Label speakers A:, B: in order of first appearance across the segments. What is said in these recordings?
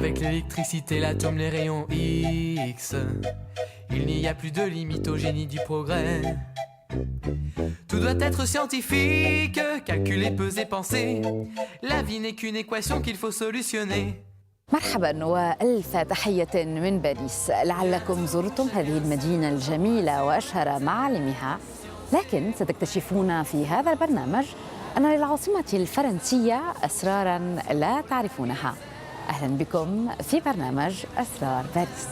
A: Avec l'électricité, l'atome, les rayons X, il n'y a plus de limite au génie du progrès. Tout doit être scientifique, calculé, pesé, pensé. La vie n'est qu'une équation qu'il faut solutionner.
B: مرحبا وألف تحية من باريس. لعلكم زرتم هذه المدينة الجميلة وأشهر معالمها، لكن ستكتشفون في هذا البرنامج أن للعاصمة الفرنسية أسراراً لا تعرفونها. أهلاً بكم في برنامج أسرار باريس.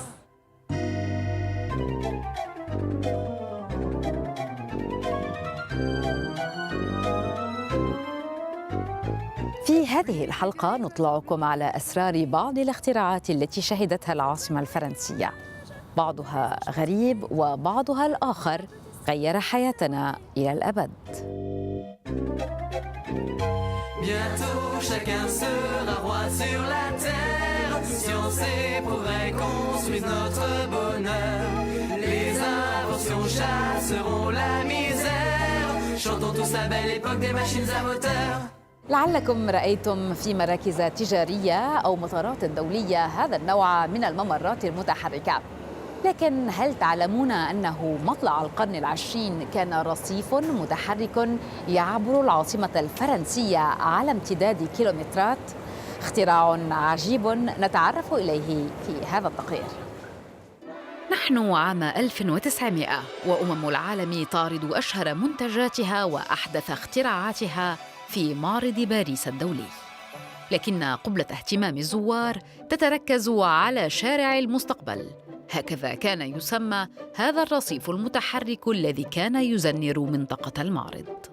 B: في هذه الحلقة نطلعكم على أسرار بعض الاختراعات التي شهدتها العاصمة الفرنسية. بعضها غريب وبعضها الآخر غير حياتنا إلى الأبد.
A: Bientôt chacun sera roi sur la terre. Science et progrès construisent notre bonheur. Les inventions chasseront la misère. Chantons tous la belle époque des machines à moteur.
B: لعلكم رأيتم في مراكز تجارية أو مطارات دولية هذا النوع من الممرات المتحركة، لكن هل تعلمون أنه مطلع القرن العشرين كان رصيف متحرك يعبر العاصمة الفرنسية على امتداد كيلومترات؟ اختراع عجيب نتعرف إليه في هذا التقرير. نحن عام 1900 وأمم العالم تعرض أشهر منتجاتها وأحدث اختراعاتها في معرض باريس الدولي، لكن قبلة اهتمام الزوار تتركز على شارع المستقبل. هكذا كان يسمى هذا الرصيف المتحرك الذي كان يزنر منطقة المعرض.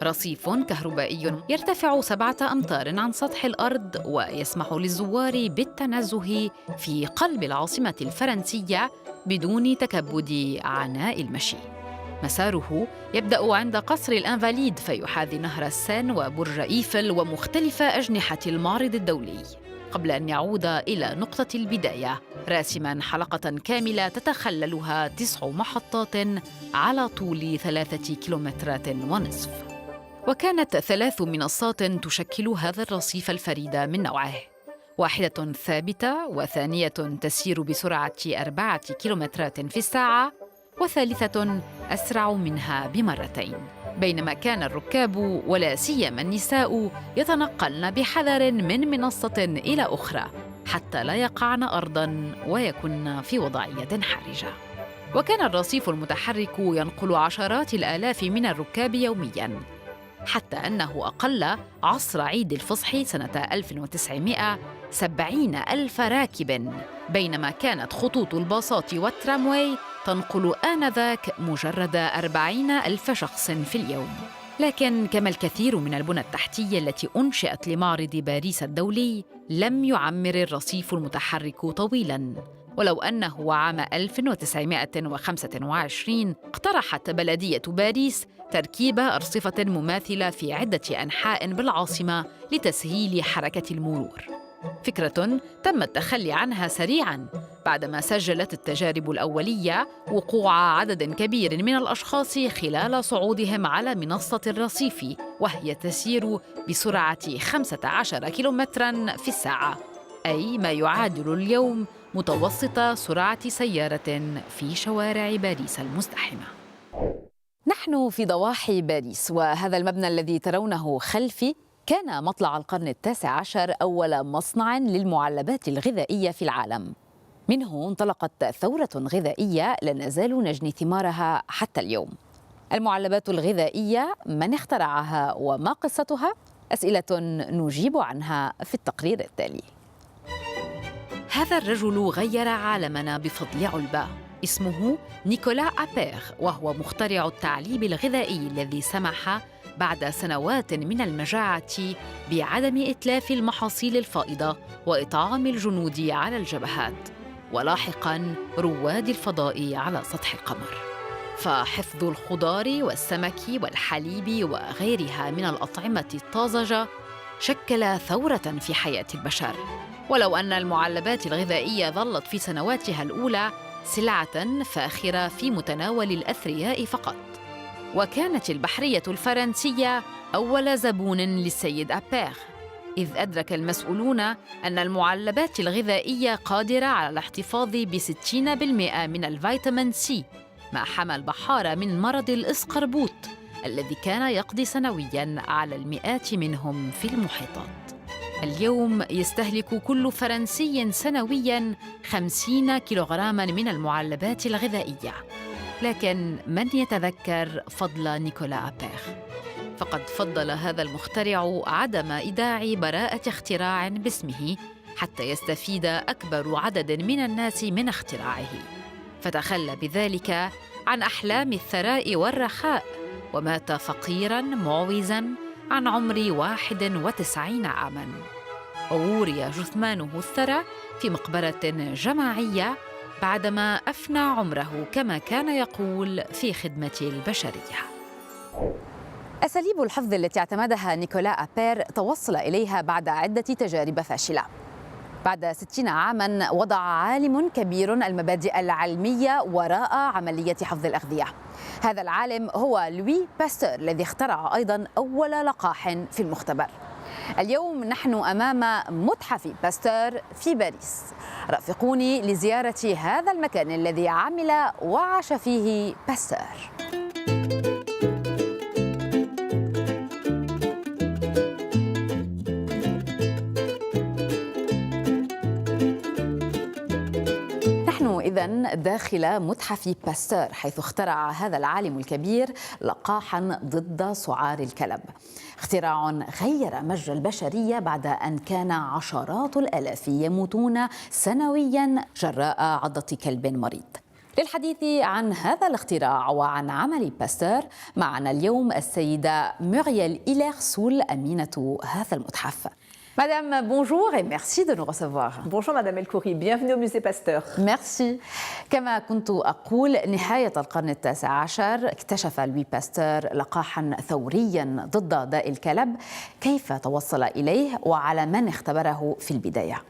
B: رصيف كهربائي يرتفع 7 أمتار عن سطح الأرض ويسمح للزوار بالتنزه في قلب العاصمة الفرنسية بدون تكبد عناء المشي. مساره يبدأ عند قصر الإنفاليد فيحاذي نهر السين وبرج إيفل ومختلف أجنحة المعرض الدولي، قبل أن يعود إلى نقطة البداية راسماً حلقة كاملة تتخللها 9 محطات على طول 3 كيلومترات ونصف. وكانت 3 منصات تشكل هذا الرصيف الفريد من نوعه، واحدة ثابتة وثانية تسير بسرعة 4 كيلومترات في الساعة وثالثة أسرع منها ب2، بينما كان الركاب ولا سيما النساء يتنقلن بحذر من منصة إلى أخرى حتى لا يقعن أرضاً ويكن في وضعية حرجة. وكان الرصيف المتحرك ينقل عشرات الآلاف من الركاب يومياً، حتى أنه أقل عصر عيد الفصح سنة 1900 70,000 راكب، بينما كانت خطوط الباصات والترامواي تنقل آنذاك مجرد 40,000 شخص في اليوم. لكن كما الكثير من البنى التحتية التي أنشئت لمعرض باريس الدولي، لم يعمر الرصيف المتحرك طويلاً. ولو أنه عام 1925 اقترحت بلدية باريس تركيب أرصفة مماثلة في عدة أنحاء بالعاصمة لتسهيل حركة المرور، فكرة تم التخلي عنها سريعاً بعدما سجلت التجارب الأولية وقوع عدد كبير من الأشخاص خلال صعودهم على منصة الرصيف وهي تسير بسرعة 15 كيلومتراً في الساعة، أي ما يعادل اليوم متوسط سرعة سيارة في شوارع باريس المزدحمة. نحن في ضواحي باريس، وهذا المبنى الذي ترونه خلفي كان مطلع القرن ال19 أول مصنع للمعلبات الغذائية في العالم. منه انطلقت ثورة غذائية لا نزال نجني ثمارها حتى اليوم. المعلبات الغذائية، من اخترعها وما قصتها؟ أسئلة نجيب عنها في التقرير التالي. هذا الرجل غير عالمنا بفضل علبة، اسمه نيكولا أبير، وهو مخترع التعليب الغذائي الذي سمح بعد سنوات من المجاعة بعدم إتلاف المحاصيل الفائضة وإطعام الجنود على الجبهات، ولاحقاً رواد الفضاء على سطح القمر. فحفظ الخضار والسمك والحليب وغيرها من الأطعمة الطازجة شكل ثورة في حياة البشر. ولو أن المعلبات الغذائية ظلت في سنواتها الأولى سلعة فاخرة في متناول الأثرياء فقط، وكانت البحرية الفرنسية أول زبون للسيد أبير، إذ أدرك المسؤولون أن المعلبات الغذائية قادرة على الاحتفاظ ب60% من الفيتامين سي، ما حمى البحارة من مرض الإسقربوط الذي كان يقضي سنوياً على المئات منهم في المحيطات. اليوم يستهلك كل فرنسي سنوياً 50 كيلوغراما من المعلبات الغذائية. لكن من يتذكر فضل نيكولا أبير؟ فقد فضل هذا المخترع عدم إيداع براءة اختراع باسمه حتى يستفيد أكبر عدد من الناس من اختراعه، فتخلى بذلك عن أحلام الثراء والرخاء، ومات فقيراً معوزاً عن عمر 91 عاماً، ووري جثمانه الثرى في مقبرة جماعية بعدما أفنى عمره كما كان يقول في خدمة البشرية. أساليب الحفظ التي اعتمدها نيكولا أبير توصل إليها بعد عدة تجارب فاشلة. بعد 60 عاماً وضع عالم كبير المبادئ العلمية وراء عملية حفظ الأغذية. هذا العالم هو لوي باستور الذي اخترع أيضاً أول لقاح في المختبر. اليوم نحن أمام متحف باستور في باريس. رافقوني لزيارة هذا المكان الذي عمل وعاش فيه باستور. إذن داخل متحف باستور، حيث اخترع هذا العالم الكبير لقاحاً ضد سعار الكلب. اختراع غير مجرى البشرية بعد أن كان عشرات الآلاف يموتون سنوياً جراء عضة كلب مريض. للحديث عن هذا الاختراع وعن عمل باستور معنا اليوم السيدة موريال إيليرسول أمينة هذا المتحف. Madame, bonjour et merci de nous recevoir.
C: Bonjour Madame El-Khoury, bienvenue au musée Pasteur.
B: Merci. كما كنت أقول، نهاية القرن ال19 اكتشف لوي باستور لقاحاً ثورياً ضد داء الكلب. كيف توصل إليه وعلى من اختبره في البداية؟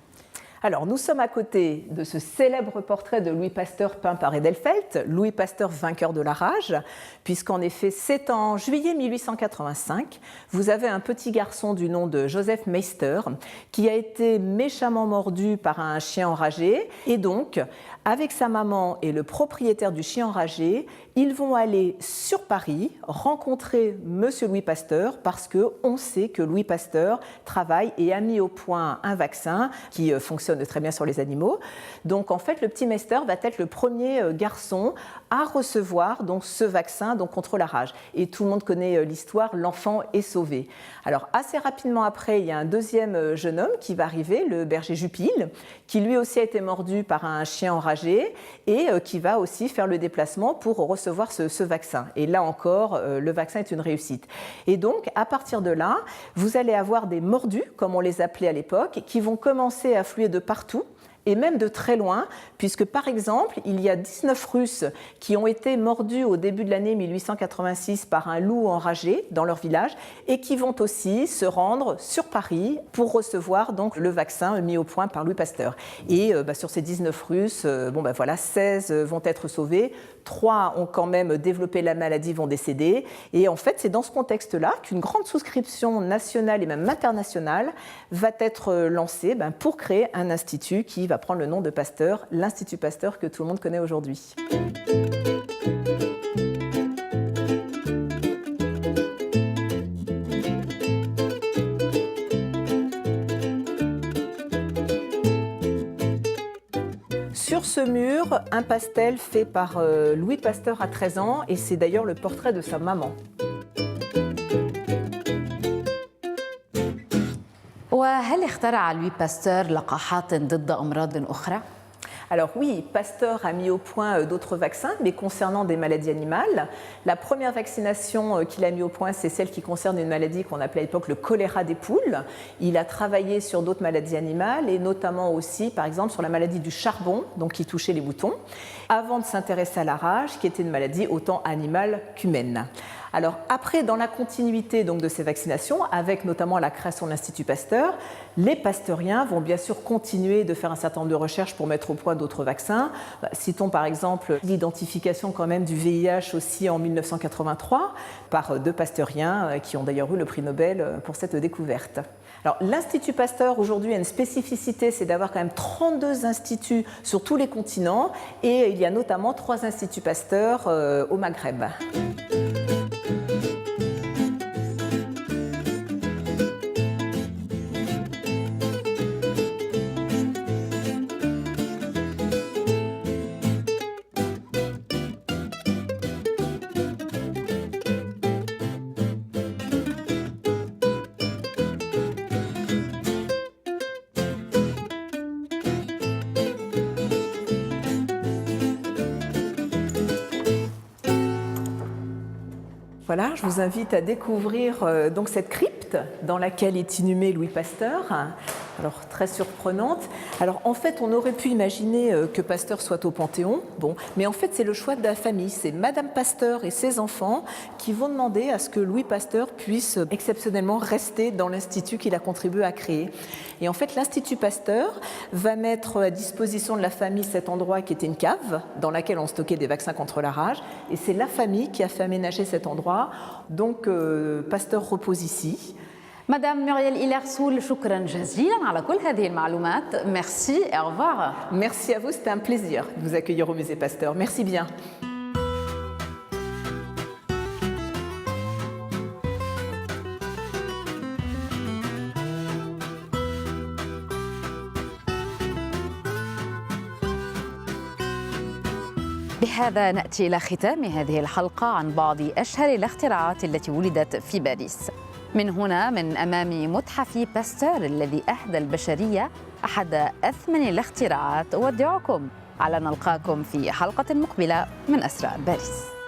C: Alors, nous sommes à côté de ce célèbre portrait de Louis Pasteur peint par Edelfelt, Louis Pasteur vainqueur de la rage, puisqu'en effet, c'est en juillet 1885, vous avez un petit garçon du nom de Joseph Meister qui a été méchamment mordu par un chien enragé, et donc, avec sa maman et le propriétaire du chien enragé, ils vont aller sur Paris rencontrer Monsieur Louis Pasteur parce qu'on sait que Louis Pasteur travaille et a mis au point un vaccin qui fonctionne très bien sur les animaux. Donc en fait, le petit Meister va être le premier garçon à recevoir donc, ce vaccin donc, contre la rage. Et tout le monde connaît l'histoire, l'enfant est sauvé. Alors assez rapidement après, il y a un deuxième jeune homme qui va arriver, le berger Jupille, qui lui aussi a été mordu par un chien enragé et qui va aussi faire le déplacement pour recevoir ce vaccin. Et là encore, le vaccin est une réussite. Et donc, à partir de là, vous allez avoir des mordus, comme on les appelait à l'époque, qui vont commencer à affluer de partout, et même de très loin, puisque par exemple, il y a 19 Russes qui ont été mordus au début de l'année 1886 par un loup enragé dans leur village et qui vont aussi se rendre sur Paris pour recevoir donc, le vaccin mis au point par Louis Pasteur. Et sur ces 19 Russes, 16 vont être sauvés, 3 ont quand même développé la maladie, vont décéder. Et en fait, c'est dans ce contexte-là qu'une grande souscription nationale et même internationale va être lancée pour créer un institut qui va prendre le nom de Pasteur, l'Institut Pasteur que tout le monde connaît aujourd'hui. Sur ce mur, un pastel fait par Louis Pasteur à 13 ans et c'est d'ailleurs le portrait de sa maman.
B: وهل اخترع لوي باستور لقاحات ضد أمراض أخرى؟
C: Alors oui, Pasteur a mis au point d'autres vaccins, mais concernant des maladies animales. La première vaccination qu'il a mis au point, c'est celle qui concerne une maladie qu'on appelait à l'époque le choléra des poules. Il a travaillé sur d'autres maladies animales et notamment aussi, par exemple, sur la maladie du charbon, donc qui touchait les moutons, avant de s'intéresser à la rage, qui était une maladie autant animale qu'humaine. Alors après, dans la continuité donc, de ces vaccinations, avec notamment la création de l'Institut Pasteur, les pasteuriens vont bien sûr continuer de faire un certain nombre de recherches pour mettre au point d'autres vaccins. Citons par exemple l'identification quand même du VIH aussi en 1983 par 2 pasteuriens qui ont d'ailleurs eu le prix Nobel pour cette découverte. Alors, l'Institut Pasteur aujourd'hui a une spécificité, c'est d'avoir quand même 32 instituts sur tous les continents et il y a notamment 3 instituts Pasteur au Maghreb. Voilà, je vous invite à découvrir donc cette crypte dans laquelle est inhumé Louis Pasteur. Alors, très surprenante. Alors, en fait, on aurait pu imaginer que Pasteur soit au Panthéon. Bon, mais en fait, c'est le choix de la famille. C'est Madame Pasteur et ses enfants qui vont demander à ce que Louis Pasteur puisse exceptionnellement rester dans l'institut qu'il a contribué à créer. Et en fait, l'Institut Pasteur va mettre à disposition de la famille cet endroit qui était une cave dans laquelle on stockait des vaccins contre la rage. Et c'est la famille qui a fait aménager cet endroit. Donc, Pasteur repose ici.
B: Madame Muriel Ilersoul, شكرا جزيلا على كل هذه المعلومات. Merci et au revoir.
C: Merci à vous, c'était un plaisir de vous accueillir au musée Pasteur. Merci bien.
B: بهذا نأتي إلى ختام هذه الحلقة عن بعض أشهر الاختراعات التي ولدت في باريس. من هنا من أمام متحف باستور الذي أهدى البشرية أحد أثمن الاختراعات، أودعكم على نلقاكم في حلقة مقبلة من أسرار باريس.